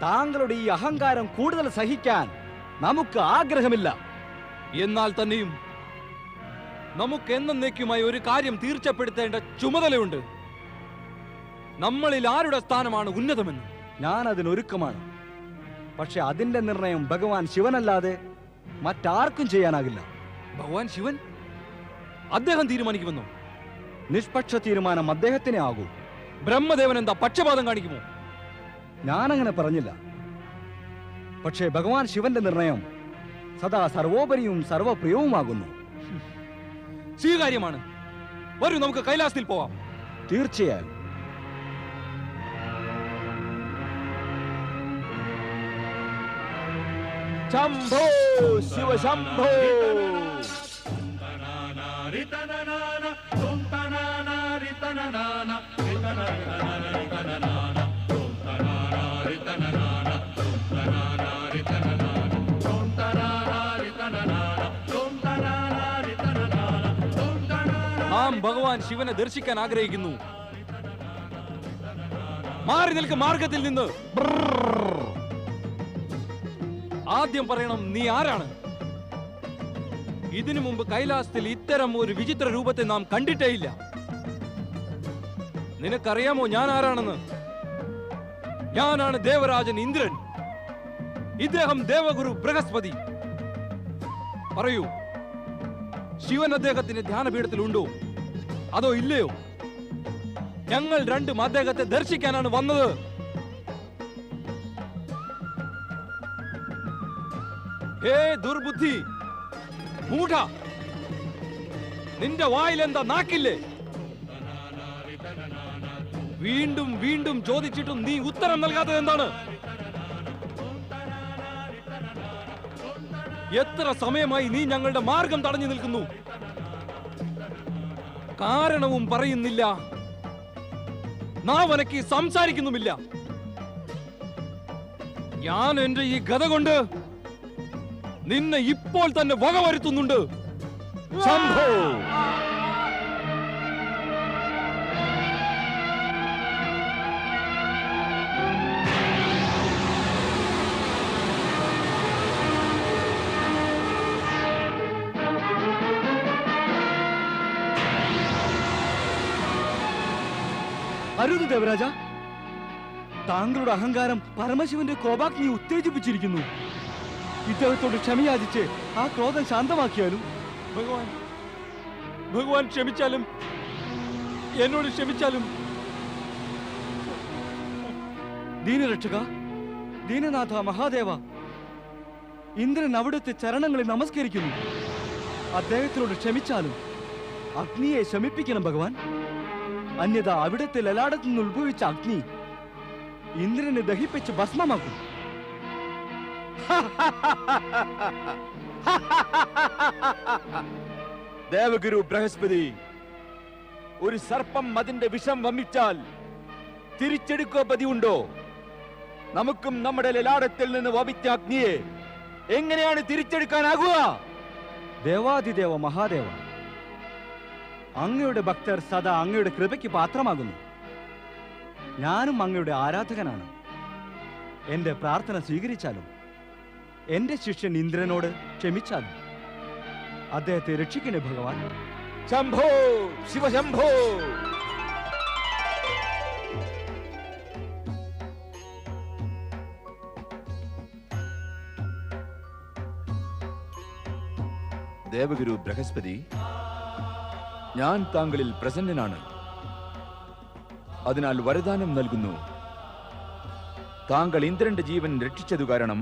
താങ്കളുടെ ഈ അഹങ്കാരം കൂടുതൽ സഹിക്കാൻ നമുക്ക് ആഗ്രഹമില്ല. എന്നാൽ തന്നെയും നമുക്ക് എന്നേക്കുമായി ഒരു കാര്യം തീർച്ചപ്പെടുത്തേണ്ട ചുമതലയുണ്ട്. നമ്മളിൽ ആരുടെ സ്ഥാനമാണ് ഉന്നതമെന്ന്. ഞാൻ അതിനൊരുക്കമാണ്. പക്ഷെ അതിന്റെ നിർണയം ഭഗവാൻ ശിവനല്ലാതെ മറ്റാർക്കും ചെയ്യാനാകില്ല. ഭഗവാൻ ശിവൻ അദ്ദേഹം തീരുമാനിക്കുമെന്നോ? നിഷ്പക്ഷ തീരുമാനം അദ്ദേഹത്തിനെ ആകൂ. ബ്രഹ്മദേവൻ എന്താ പക്ഷപാതം കാണിക്കുമോ? ഞാനങ്ങനെ പറഞ്ഞില്ല. പക്ഷേ ഭഗവാൻ ശിവന്റെ നിർണയം സദാ സർവോപരിയും സർവപ്രിയവുമാകുന്നു. സ്വീകാര്യമാണ്. വരൂ, നമുക്ക് കൈലാസത്തിൽ പോവാം. തീർച്ചയായും. ശംഭോ ശിവശംഭോ. നാം ഭഗവാൻ ശിവനെ ദർശിക്കാൻ ആഗ്രഹിക്കുന്നു. മാറി നിൽക്ക് മാർഗത്തിൽ നിന്ന്. ആദ്യം പറയണം, നീ ആരാണ്? ഇതിനു മുമ്പ് കൈലാസത്തിൽ ഇത്തരം ഒരു വിചിത്ര രൂപത്തെ നാം കണ്ടിട്ടേയില്ല. നിനക്കറിയാമോ ഞാൻ ആരാണെന്ന്? ഞാനാണ് ദേവരാജൻ ഇന്ദ്രൻ. ഇദ്ദേഹം ദേവഗുരു ബൃഹസ്പതി. പറയൂ, ശിവൻ അദ്ദേഹത്തിന്റെ ധ്യാനപീഠത്തിലുണ്ടോ അതോ ഇല്ലയോ? ഞങ്ങൾ രണ്ടും അദ്ദേഹത്തെ ദർശിക്കാനാണ് വന്നത്. ഹേ ദുർബുദ്ധി മൂഢ, നിന്റെ വായിലെന്താ നാക്കില്ലേ? വീണ്ടും വീണ്ടും ചോദിച്ചിട്ടും നീ ഉത്തരം നൽകാത്തത് എന്താണ്? എത്ര സമയമായി നീ ഞങ്ങളുടെ മാർഗം തടഞ്ഞു നിൽക്കുന്നു? കാരണവും പറയുന്നില്ല, നാവനക്ക് സംസാരിക്കുന്നുമില്ല. ഞാൻ എന്റെ ഈ ഗത കൊണ്ട് നിന്നെ ഇപ്പോൾ തന്നെ വകവരുത്തുന്നുണ്ട്. ശംഭോ. അരുത് ദേവരാജ, താങ്കളുടെ അഹങ്കാരം പരമശിവന്റെ കോപാഗ്നിയെ ഉത്തേജിപ്പിച്ചിരിക്കുന്നു. ഇദ്ദേഹത്തോട് ക്ഷമയാചിച്ച് ആ ക്രോധം ശാന്തമാക്കിയാലും. ഭഗവാൻ ക്ഷമിച്ചാലും, എന്നോട് ക്ഷമിച്ചാലും. ദീനരക്ഷക, ദീനനാഥ മഹാദേവ, ഇന്ദ്രൻ അവിടുത്തെ ചരണങ്ങളിൽ നമസ്കരിക്കുന്നു. അദ്ദേഹത്തിനോട് ക്ഷമിച്ചാലും അഗ്നിയെ ശമിപ്പിക്കണം ഭഗവാൻ. അന്യഥ അവിടുത്തെ ലലാടത്തു നിന്ന് ഉത്ഭവിച്ച അഗ്നി ഇന്ദ്രനെ ദഹിപ്പിച്ച് ഭസ്മമാക്കും. ദേവഗുരു ബൃഹസ്പതി, ഒരു സർപ്പം അതിന്റെ വിഷം വമിച്ചാൽ തിരിച്ചെടുക്കോ പതിവുണ്ടോ? നമുക്കും നമ്മുടെ ലലാടത്തിൽ നിന്ന് വമിച്ച അഗ്നിയെ എങ്ങനെയാണ് തിരിച്ചെടുക്കാനാകുക? ദേവാദിദേവ മഹാദേവ, അങ്ങയുടെ ഭക്തർ സദാ അങ്ങയുടെ കൃപയ്ക്ക് പാത്രമാകുന്നു. ഞാനും അങ്ങയുടെ ആരാധകനാണ്. എന്റെ പ്രാർത്ഥന സ്വീകരിച്ചാലും എന്റെ ശിഷ്യൻ ഇന്ദ്രനോട് ക്ഷമിച്ചാലും അദ്ദേഹത്തെ രക്ഷിക്കണേ ഭഗവാൻ. ശംഭോ ശിവശംഭോ. ദേവഗുരു ബൃഹസ്പതി, ഞാൻ താങ്കളിൽ പ്രസന്നനാണ്. അതിനാൽ വരദാനം നൽകുന്നു. താങ്കൾ ഇന്ദ്രന്റെ ജീവൻ രക്ഷിച്ചതു കാരണം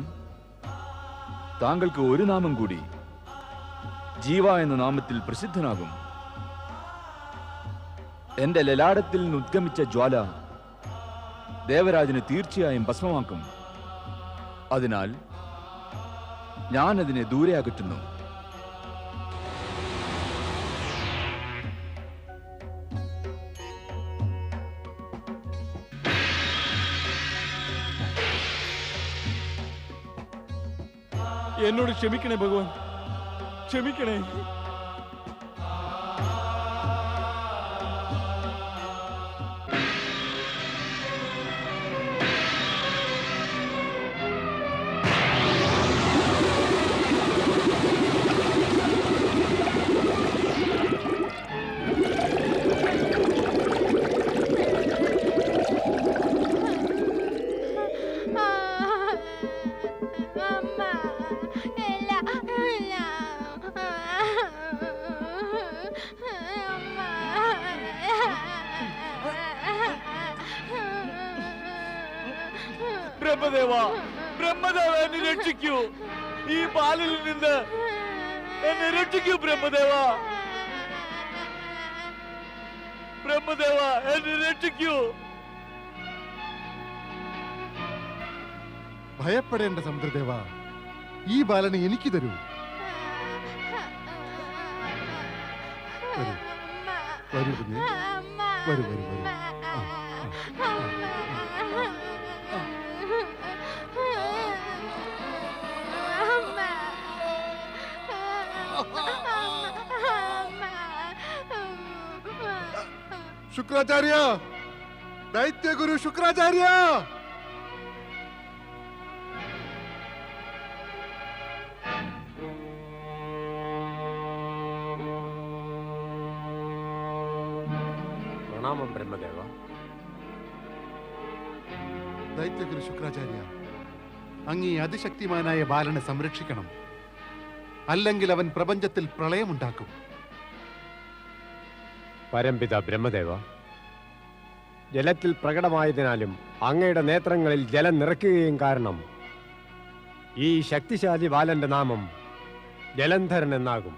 താങ്കൾക്ക് ഒരു നാമം കൂടി, ജീവ എന്ന നാമത്തിൽ പ്രസിദ്ധനാകും. എന്റെ ലലാടത്തിൽ നിന്ന് ഉദ്ഗമിച്ച ജ്വാല ദേവരാജന് തീർച്ചയായും ഭസ്മമാക്കും. അതിനാൽ ഞാൻ അതിനെ ദൂരെ അകറ്റുന്നു. എന്നോട് ക്ഷമിക്കണേ ഭഗവാൻ, ക്ഷമിക്കണേ. ബ്രഹ്മദേവ, ബ്രഹ്മദേവ, എന്നെ രക്ഷിക്കൂ. ഈ ബാലിൽ നിന്ന് എന്നെ രക്ഷിക്കൂ ബ്രഹ്മദേവ. ബ്രഹ്മദേവ, എന്നെ രക്ഷിക്കൂ. ഭയപ്പെടേണ്ട സമുദ്രദേവ, ഈ ബാലനെ എനിക്ക് തരൂ. വരൂ, വരൂ കുഞ്ഞേ, വരൂ വരൂ വരൂ. ശുക്രാചാര്യ, ദൈത്യഗുരു ശുക്രാചാര്യ. പ്രണാമം ബ്രഹ്മദേവ. ദൈത്യഗുരു ശുക്രാചാര്യ, അങ്ങ് ഈ അതിശക്തിമാനായ ബാലനെ സംരക്ഷിക്കണം. അല്ലെങ്കിൽ അവൻ പ്രപഞ്ചത്തിൽ പ്രളയമുണ്ടാക്കും. പരംപിത ബ്രഹ്മദേവ, ജലത്തിൽ പ്രകടമായതിനാലും അങ്ങയുടെ നേത്രങ്ങളിൽ ജലം നിറയ്ക്കുകയും കാരണം ഈ ശക്തിശാലി ബാലന്റെ നാമം ജലന്ധരൻ എന്നാകും.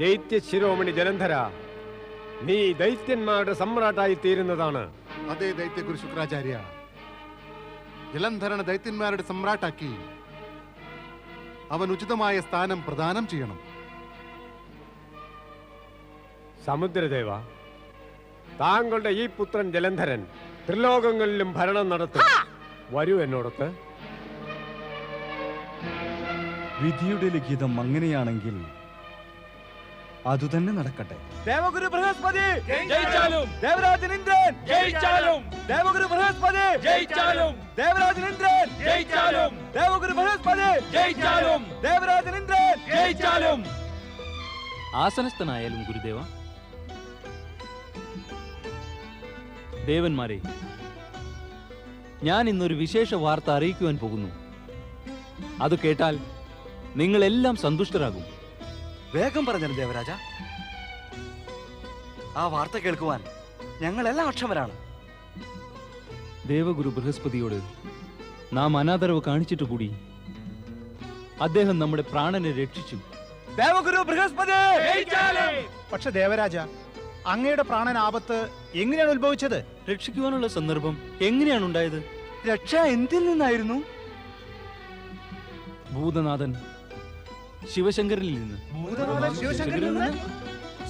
ദൈത്യ ശിരോമണി ജലന്ധര, നീ ദൈത്യന്മാരുടെ സമ്രാട്ടായി തീരുന്നതാണ്. അതേ ദൈത്യഗുരു ശുക്രാചാര്യ, ജലന്ധരനെ ദൈത്യന്മാരുടെ സമ്രാട്ടാക്കി അവൻ ഉചിതമായ സ്ഥാനം പ്രദാനം ചെയ്യണം. സമുദ്രദേവ, താങ്കളുടെ ഈ പുത്രൻ ജലന്ധരൻ ത്രിലോകങ്ങളിലും ഭരണം നടത്തും. വരൂ എന്നോടൊത്ത്. വിധിയുടെ ലിഖിതം അങ്ങനെയാണെങ്കിൽ അതുതന്നെ നടക്കട്ടെ. ദേവഗുരു ബൃഹസ്പതി ജയിച്ചാലും ദേവരാജൻ ഇന്ദ്രൻ ജയിച്ചാലും ദേവഗുരു ബൃഹസ്പതി ജയിച്ചാലും ദേവരാജൻ ഇന്ദ്രൻ ജയിച്ചാലും ദേവഗുരു ബൃഹസ്പതി ജയിച്ചാലും ദേവരാജൻ ഇന്ദ്രൻ ജയിച്ചാലും. ആസനസ്ഥനായാലും ഗുരുദേവ. ദേവന്മാരെ, ഞാൻ ഇന്നൊരു വിശേഷ വാർത്ത അറിയിക്കുവാൻ പോകുന്നു. അത് കേട്ടാൽ നിങ്ങളെല്ലാം സന്തുഷ്ടരാകും. വേഗം പറഞ്ഞത് ദേവരാജ. ആ വാർത്ത കേൾക്കുവാൻ ഞങ്ങളെല്ലാം അക്ഷമരാണ്. ദേവഗുരു ബൃഹസ്പതിയോട് നാം അനാദരവ് കാണിച്ചിട്ട് കൂടി അദ്ദേഹം നമ്മുടെ പ്രാണനെ രക്ഷിച്ചു. ദേവഗുരു ബൃഹസ്പതി ജയിച്ചാലും. പക്ഷെ ദേവരാജ, അങ്ങയുടെ പ്രാണൻ ആപത്ത് എങ്ങനെയാണ് ഉത്ഭവിച്ചത്? രക്ഷിക്കുവാനുള്ള സന്ദർഭം എങ്ങനെയാണ് ഉണ്ടായത്? രക്ഷ എന്തിൽ നിന്നായിരുന്നു? ഭൂതനാഥൻ ശിവശങ്കരനിൽ നിന്ന്.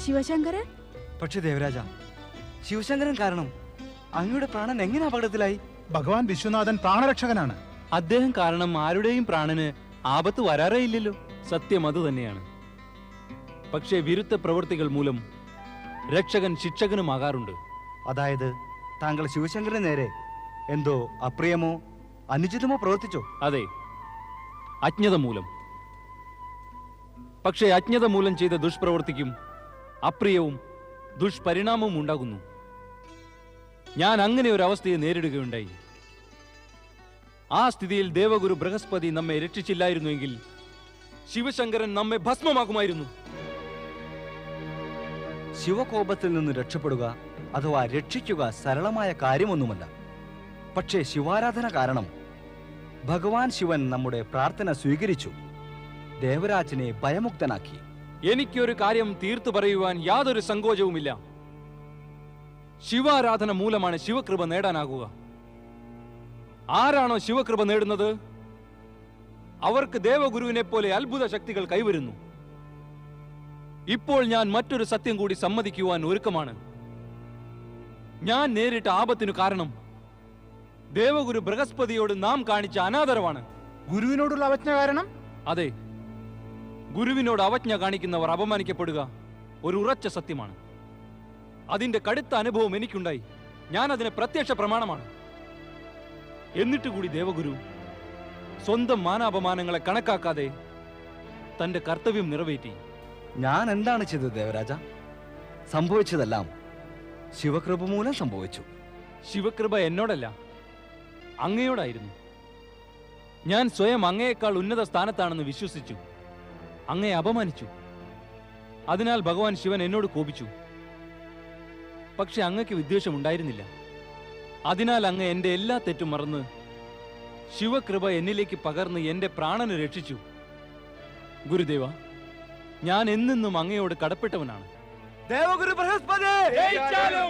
ശിവശങ്കരൻ? പക്ഷെ ദേവരാജ, ശിവശങ്കരൻ കാരണം അങ്ങയുടെ പ്രാണൻ എങ്ങനെ അപകടത്തിലായി? ഭഗവാൻ വിശ്വനാഥൻ പ്രാണരക്ഷകനാണ്. അദ്ദേഹം കാരണം ആരുടെയും പ്രാണന് ആപത്ത് വരാറേ ഇല്ലല്ലോ. സത്യം അത് തന്നെയാണ്. പക്ഷേ വിരുദ്ധ പ്രവൃത്തികൾ മൂലം രക്ഷകൻ ശിക്ഷകനുമാകാറുണ്ട്. അതായത് താങ്കൾ ശിവശങ്കരന് നേരെ എന്തോ അപ്രിയമോ അനുചിതമോ പ്രവർത്തിച്ചോ? അതെ, അജ്ഞത മൂലം. പക്ഷേ അജ്ഞത മൂലം ചെയ്ത ദുഷ്പ്രവൃത്തിക്കും അപ്രിയവും ദുഷ്പരിണാമവും ഉണ്ടാകുന്നു. ഞാൻ അങ്ങനെ ഒരു അവസ്ഥയെ നേരിടുകയുണ്ടായി. ആ സ്ഥിതിയിൽ ദേവഗുരു ബൃഹസ്പതി നമ്മെ രക്ഷിച്ചില്ലായിരുന്നുവെങ്കിൽ ശിവശങ്കരൻ നമ്മെ ഭസ്മമാക്കുമായിരുന്നു. ശിവകോപത്തിൽ നിന്ന് രക്ഷപ്പെടുക അഥവാ രക്ഷിക്കുക സരളമായ കാര്യമൊന്നുമല്ല. പക്ഷേ ശിവാരാധന കാരണം ഭഗവാൻ ശിവൻ നമ്മുടെ പ്രാർത്ഥന സ്വീകരിച്ചു, ദേവരാജനെ ഭയമുക്തനാക്കി. എനിക്കൊരു കാര്യം തീർത്തു പറയുവാൻ യാതൊരു സങ്കോചവുമില്ല. ശിവാരാധന മൂലമാണ് ശിവകൃപ നേടാനാകുക. ആരാണോ ശിവകൃപ നേടുന്നത് അവർക്ക് ദേവഗുരുവിനെ പോലെ അത്ഭുത ശക്തികൾ കൈവരുന്നു. ഇപ്പോൾ ഞാൻ മറ്റൊരു സത്യം കൂടി സമ്മതിക്കുവാൻ ഒരുക്കമാണ്. ഞാൻ നേരിട്ട ആപത്തിനു കാരണം ദേവഗുരു ബൃഹസ്പതിയോട് നാം കാണിച്ച അനാദരവാണ്. ഗുരുവിനോടുള്ള അവജ്ഞ കാരണം? അതെ, ഗുരുവിനോട് അവജ്ഞ കാണിക്കുന്നവർ അപമാനിക്കപ്പെടുക ഒരു ഉറച്ച സത്യമാണ്. അതിന്റെ കടുത്ത അനുഭവം എനിക്കുണ്ടായി. ഞാൻ അതിന് പ്രത്യക്ഷ പ്രമാണമാണ്. എന്നിട്ട് കൂടി ദേവഗുരു സ്വന്തം മാനാപമാനങ്ങളെ കണക്കാക്കാതെ തന്റെ കർത്തവ്യം നിറവേറ്റി. ഞാൻ എന്താണ് ചെയ്തത് ദേവരാജ? സംഭവിച്ചതെല്ലാം ശിവകൃപ മൂലം സംഭവിച്ചു. ശിവകൃപ എന്നോടല്ല, അങ്ങയോടായിരുന്നു. ഞാൻ സ്വയം അങ്ങയേക്കാൾ ഉന്നത സ്ഥാനത്താണെന്ന് വിശ്വസിച്ചു, അങ്ങയെ അപമാനിച്ചു. അതിനാൽ ഭഗവാൻ ശിവൻ എന്നോട് കോപിച്ചു. പക്ഷെ അങ്ങക്ക് വിദ്വേഷമുണ്ടായിരുന്നില്ല. അതിനാൽ അങ്ങ് എന്റെ എല്ലാ തെറ്റും മറന്ന് ശിവകൃപ എന്നിലേക്ക് പകർന്ന് എന്റെ പ്രാണന് രക്ഷിച്ചു. ഗുരുദേവ, ഞാൻ എന്നെന്നും അങ്ങയോട് കടപ്പെട്ടവനാണ്. ദേവഗുരു ബൃഹസ്പതി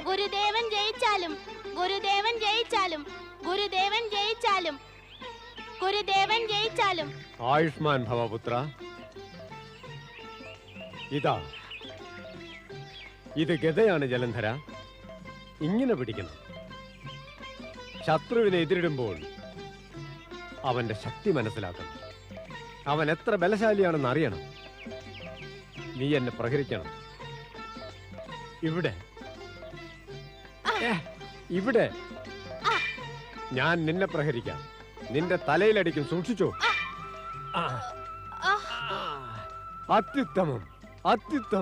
ഗുരുദേവൻ ജയിച്ചാലും ഗുരുദേവൻ ജയിച്ചാലും ഗുരുദേവൻ ജയിച്ചാലും ഗുരുദേവൻ ജയിച്ചാലും. ആയുഷ്മാൻ ഭവപുത്ര. ഇതാ, ഇത് ഗദയാണ് ജലന്ധര. ഇങ്ങനെ പിടിക്കണം. ശത്രുവിനെ എതിരിടുമ്പോൾ അവന്റെ ശക്തി മനസ്സിലാക്കണം. അവൻ എത്ര ബലശാലിയാണെന്ന് അറിയണം. നീ എന്നെ പ്രഹരിക്കണം. ഇവിടെ ഇവിടെ ഞാൻ നിന്നെ പ്രഹരിക്കാം. നിന്റെ തലയിലടിക്കും. സൂക്ഷിച്ചോ. അത്യുത്തമം, അത്യുത്തമം.